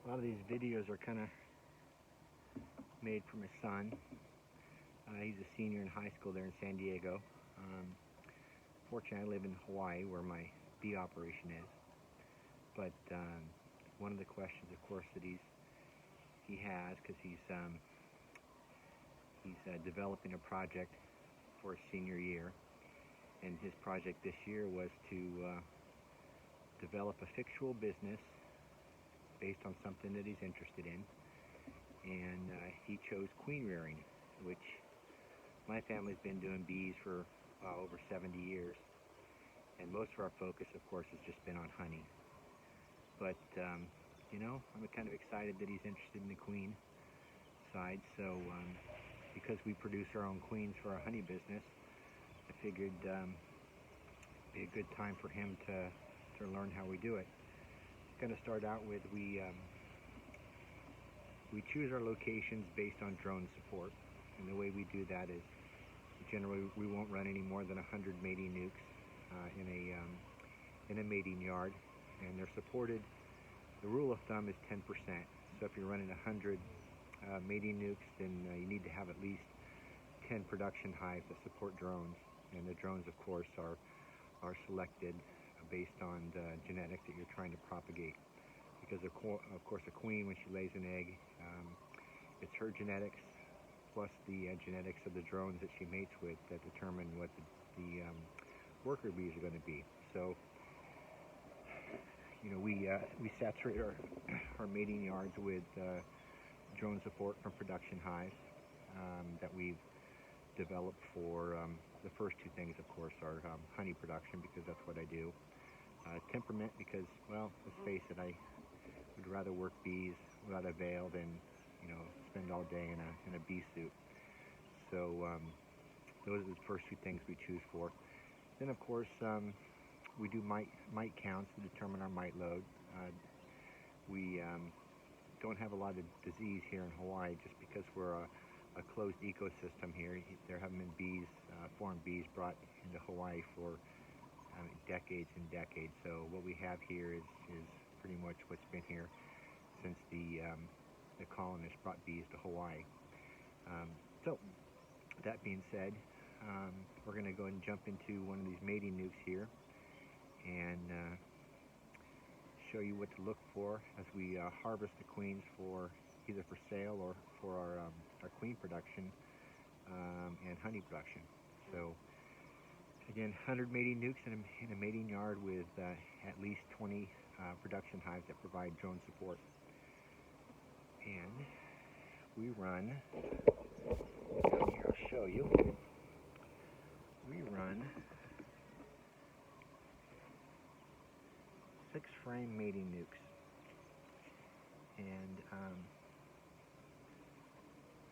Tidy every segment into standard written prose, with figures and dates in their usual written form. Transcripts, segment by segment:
A lot of these videos are kind of made for my son. He's a senior in high school there in San Diego. Fortunately, I live in Hawaii where my bee operation is. But one of the questions, of course, that he has, because he's developing a project for his senior year, and his project this year was to develop a fictional business based on something that he's interested in, and he chose queen rearing, which my family's been doing bees for over 70 years, and most of our focus, of course, has just been on honey. But I'm kind of excited that he's interested in the queen side. So because we produce our own queens for our honey business, I figured it'd be a good time for him to learn how we do it. Going to start out with we choose our locations based on drone support, and the way we do that is generally we won't run any more than 100 mating nukes in a mating yard, and they're supported. The rule of thumb is 10%. So if you're running 100 mating nukes, then you need to have at least 10 production hives that support drones, and the drones, of course, are selected based on the genetics that you're trying to propagate. Because of course, a queen, when she lays an egg, it's her genetics plus the genetics of the drones that she mates with that determine what the worker bees are going to be. So we saturate our mating yards with drone support from production hives that we've developed for the first two things, of course, are honey production, because that's what I do. Temperament, because, well, let's face it, I would rather work bees without a veil than spend all day in a bee suit. So those are the first two things we choose for. Then, of course, we do mite counts to determine our mite load. We don't have a lot of disease here in Hawaii just because we're a closed ecosystem here. There haven't been foreign bees brought into Hawaii for decades and decades. So what we have here is pretty much what's been here since the colonists brought bees to Hawaii. So that being said, we're going to go ahead and jump into one of these mating nukes here and show you what to look for as we harvest the queens for either for sale or for our queen production and honey production. So again, 100 mating nukes in a mating yard with at least 20 production hives that provide drone support. And we run, down here I'll show you, we run 6-frame mating nukes. And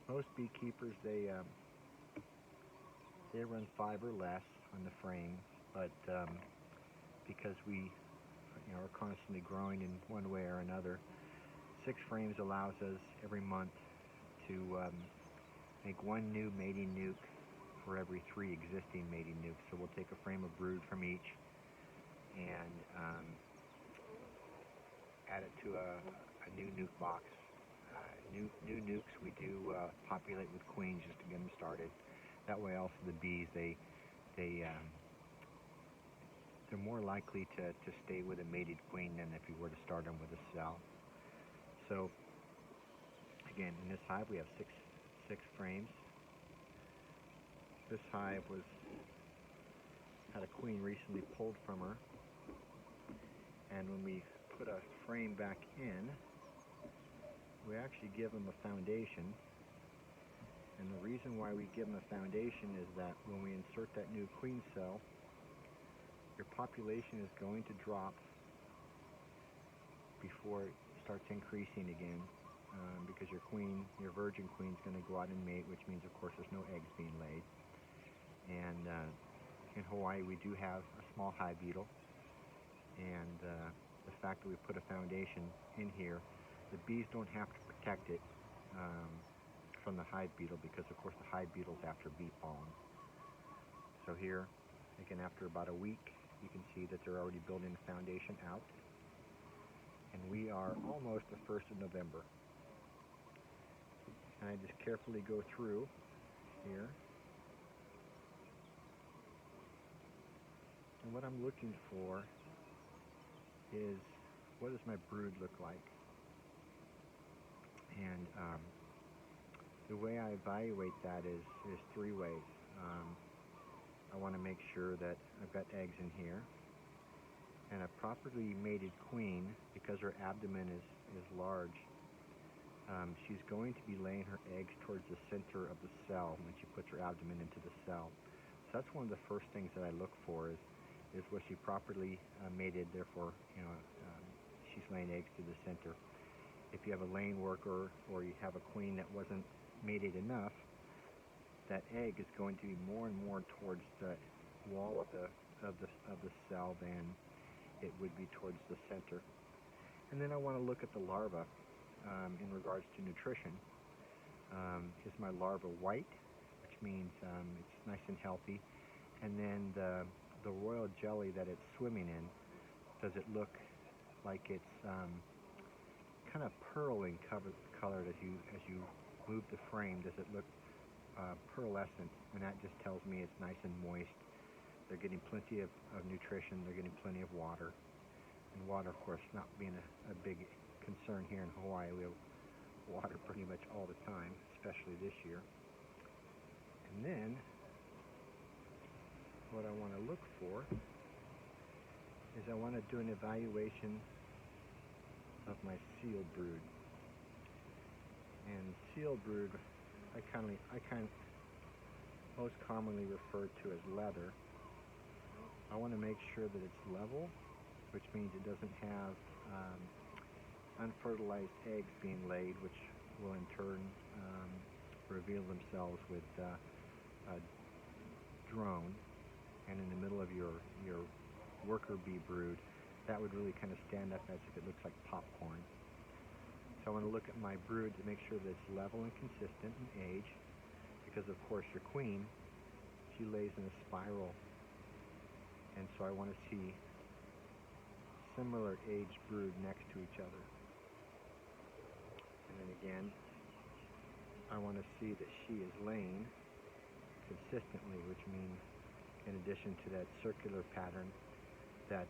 most beekeepers, they run 5 or less on the frame, but because we are constantly growing in one way or another, 6 frames allows us every month to make one new mating nuke for every 3 existing mating nukes. So we'll take a frame of brood from each and add it to a new nuke box. New nukes we do populate with queens just to get them started. That way also the bees, they're more likely to stay with a mated queen than if you were to start them with a cell. So again, in this hive we have six frames. This hive had a queen recently pulled from her, and when we put a frame back in, we actually give them a foundation. And the reason why we give them a foundation is that when we insert that new queen cell, your population is going to drop before it starts increasing again, because your virgin queen is going to go out and mate, which means, of course, there's no eggs being laid. And in Hawaii, we do have a small hive beetle, and the fact that we put a foundation in here, the bees don't have to protect it from the hive beetle, because of course the hive beetle's after bee pollen. So here, again, after about a week, you can see that they're already building the foundation out, and we are almost the 1st of November. And I just carefully go through here. And what I'm looking for is, what does my brood look like? And the way I evaluate that is 3 ways. I want to make sure that I've got eggs in here. And a properly mated queen, because her abdomen is large, she's going to be laying her eggs towards the center of the cell when she puts her abdomen into the cell. So that's one of the first things that I look for is was she properly mated, therefore, she's laying eggs to the center. If you have a laying worker or you have a queen that wasn't mated enough, that egg is going to be more and more towards the wall of the cell than it would be towards the center. And then I want to look at the larva in regards to nutrition. Is my larva white, which means it's nice and healthy? And then the royal jelly that it's swimming in, does it look like it's kind of pearl in colored as you move the frame? Does it look pearlescent? And that just tells me it's nice and moist. They're getting plenty of nutrition. They're getting plenty of water. And water, of course, not being a big concern here in Hawaii. We have water pretty much all the time, especially this year. And then what I want to look for is I want to do an evaluation of my seal brood. And seal brood, I most commonly refer to as leather. I want to make sure that it's level, which means it doesn't have unfertilized eggs being laid, which will in turn reveal themselves with drone. And in the middle of your worker bee brood, that would really kind of stand up as if it looks like popcorn. So I want to look at my brood to make sure that it's level and consistent in age, because of course your queen, she lays in a spiral, and so I want to see similar aged brood next to each other. And then again, I want to see that she is laying consistently, which means in addition to that circular pattern, that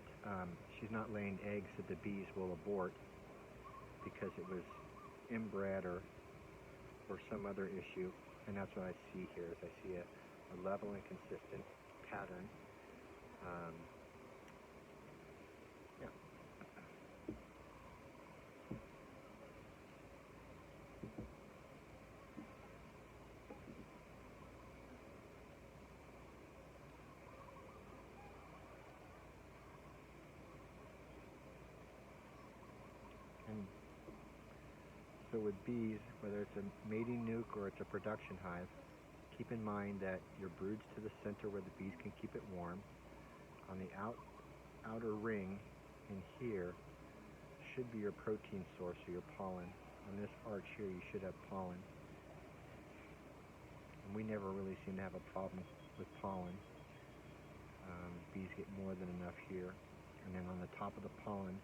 she's not laying eggs that the bees will abort because it was inbred or some other issue. And that's what I see here, is I see a level and consistent pattern. Yeah. And so with bees, whether it's a mating nuke or it's a production hive, keep in mind that your brood's to the center where the bees can keep it warm. On the outer ring in here should be your protein source, or your pollen. On this arch here, you should have pollen. And we never really seem to have a problem with pollen. Bees get more than enough here. And then on the top of the pollen,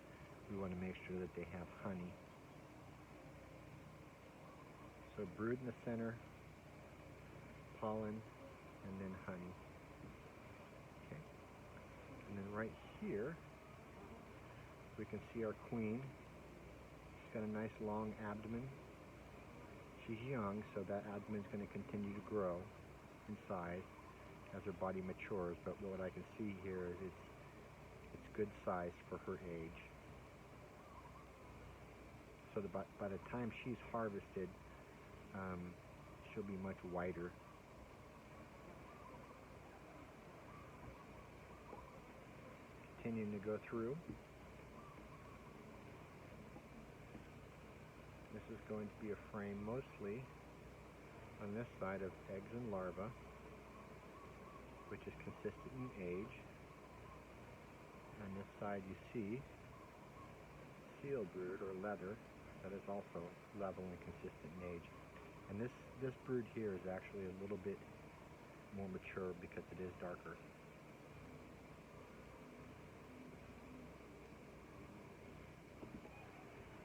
we want to make sure that they have honey. So brood in the center, pollen, and then honey. Okay. And then right here, we can see our queen. She's got a nice long abdomen. She's young, so that abdomen is going to continue to grow in size as her body matures. But what I can see here is it's good size for her age. So by the time she's harvested, she'll be much whiter. Continuing to go through. This is going to be a frame mostly on this side of eggs and larvae, which is consistent in age. On this side you see seal brood or leather that is also level and consistent in age. And this brood here is actually a little bit more mature because it is darker.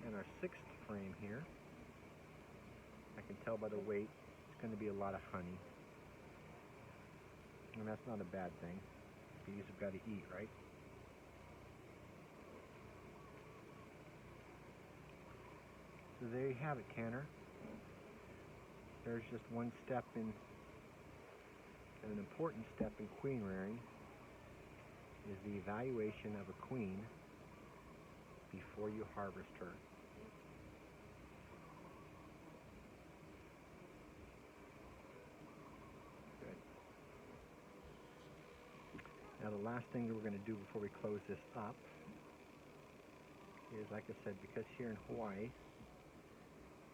And our sixth frame here, I can tell by the weight, it's going to be a lot of honey. And that's not a bad thing. Bees have got to eat, right? So there you have it, Tanner. There's just one step in, an important step in queen rearing, is the evaluation of a queen before you harvest her. Good. Now the last thing that we're going to do before we close this up is, like I said, because here in Hawaii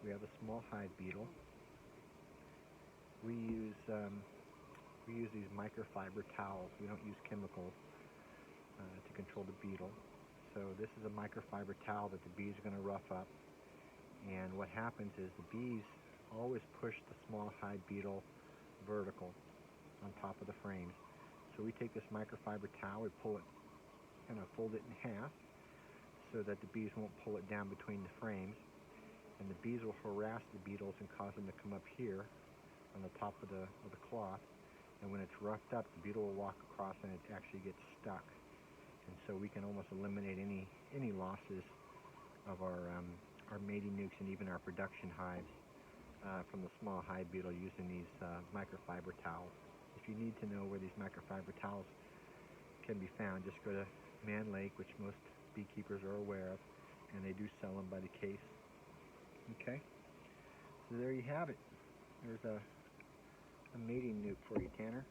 we have a small hive beetle, we use these microfiber towels. We don't use chemicals to control the beetle. So this is a microfiber towel that the bees are going to rough up. And what happens is the bees always push the small hive beetle vertical on top of the frames. So we take this microfiber towel, we pull it, kind of fold it in half so that the bees won't pull it down between the frames. And the bees will harass the beetles and cause them to come up here on the top of the cloth. And when it's roughed up, the beetle will walk across and it actually gets stuck. And so we can almost eliminate any losses of our mating nukes and even our production hives from the small hive beetle using these microfiber towels. If you need to know where these microfiber towels can be found, just go to Man Lake, which most beekeepers are aware of, and they do sell them by the case. Okay, so there you have it. There's a mating nuke for you, Tanner.